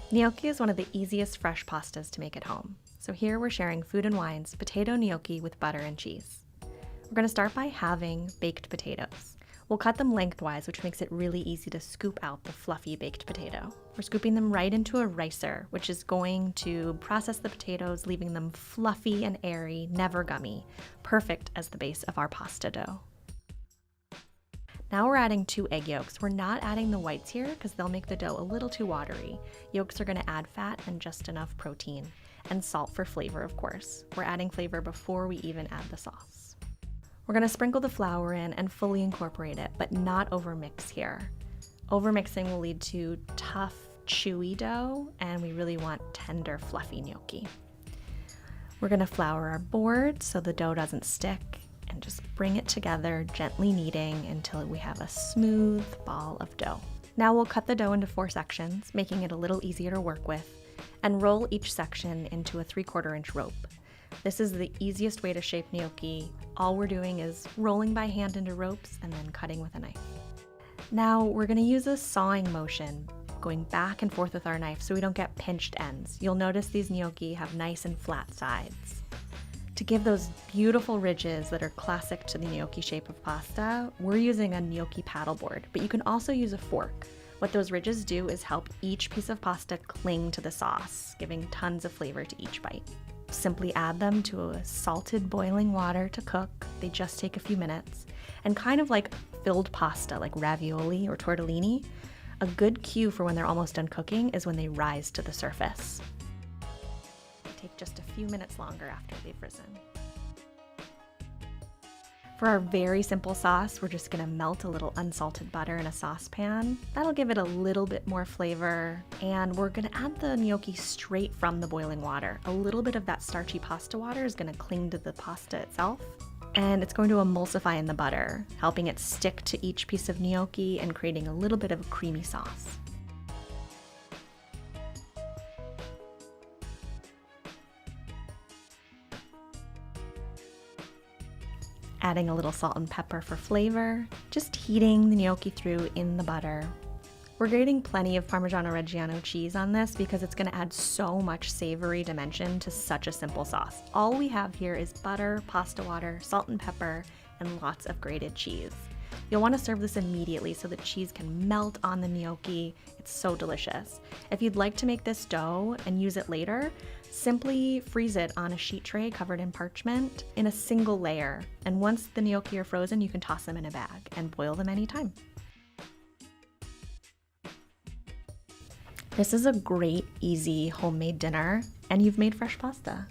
Gnocchi is one of the easiest fresh pastas to make at home. So here we're sharing Food and Wine's potato gnocchi with butter and cheese. We're going to start by halving baked potatoes. We'll cut them lengthwise, which makes it really easy to scoop out the fluffy baked potato. We're scooping them right into a ricer, which is going to process the potatoes, leaving them fluffy and airy, never gummy, perfect as the base of our pasta dough. Now we're adding 2 egg yolks. We're not adding the whites here because they'll make the dough a little too watery. Yolks are going to add fat and just enough protein, and salt for flavor, of course. We're adding flavor before we even add the sauce. We're going to sprinkle the flour in and fully incorporate it, but not overmix here. Overmixing will lead to tough, chewy dough, and we really want tender, fluffy gnocchi. We're going to flour our board so the dough doesn't stick, and just bring it together, gently kneading until we have a smooth ball of dough. Now we'll cut the dough into 4 sections, making it a little easier to work with, and roll each section into a 3/4 inch rope. This is the easiest way to shape gnocchi. All we're doing is rolling by hand into ropes and then cutting with a knife. Now we're going to use a sawing motion, going back and forth with our knife so we don't get pinched ends. You'll notice these gnocchi have nice and flat sides. To give those beautiful ridges that are classic to the gnocchi shape of pasta, we're using a gnocchi paddleboard, but you can also use a fork. What those ridges do is help each piece of pasta cling to the sauce, giving tons of flavor to each bite. Simply add them to a salted boiling water to cook. They just take a few minutes. And kind of like filled pasta, like ravioli or tortellini, a good cue for when they're almost done cooking is when they rise to the surface. Take just a few minutes longer after they've risen. For our very simple sauce, we're just gonna melt a little unsalted butter in a saucepan. That'll give it a little bit more flavor, and we're gonna add the gnocchi straight from the boiling water. A little bit of that starchy pasta water is gonna cling to the pasta itself, and it's going to emulsify in the butter, helping it stick to each piece of gnocchi and creating a little bit of a creamy sauce. Adding a little salt and pepper for flavor, just heating the gnocchi through in the butter. We're grating plenty of Parmigiano-Reggiano cheese on this because it's going to add so much savory dimension to such a simple sauce. All we have here is butter, pasta water, salt and pepper, and lots of grated cheese. You'll want to serve this immediately so the cheese can melt on the gnocchi. It's so delicious. If you'd like to make this dough and use it later, simply freeze it on a sheet tray covered in parchment in a single layer. And once the gnocchi are frozen, you can toss them in a bag and boil them anytime. This is a great, easy homemade dinner, and you've made fresh pasta.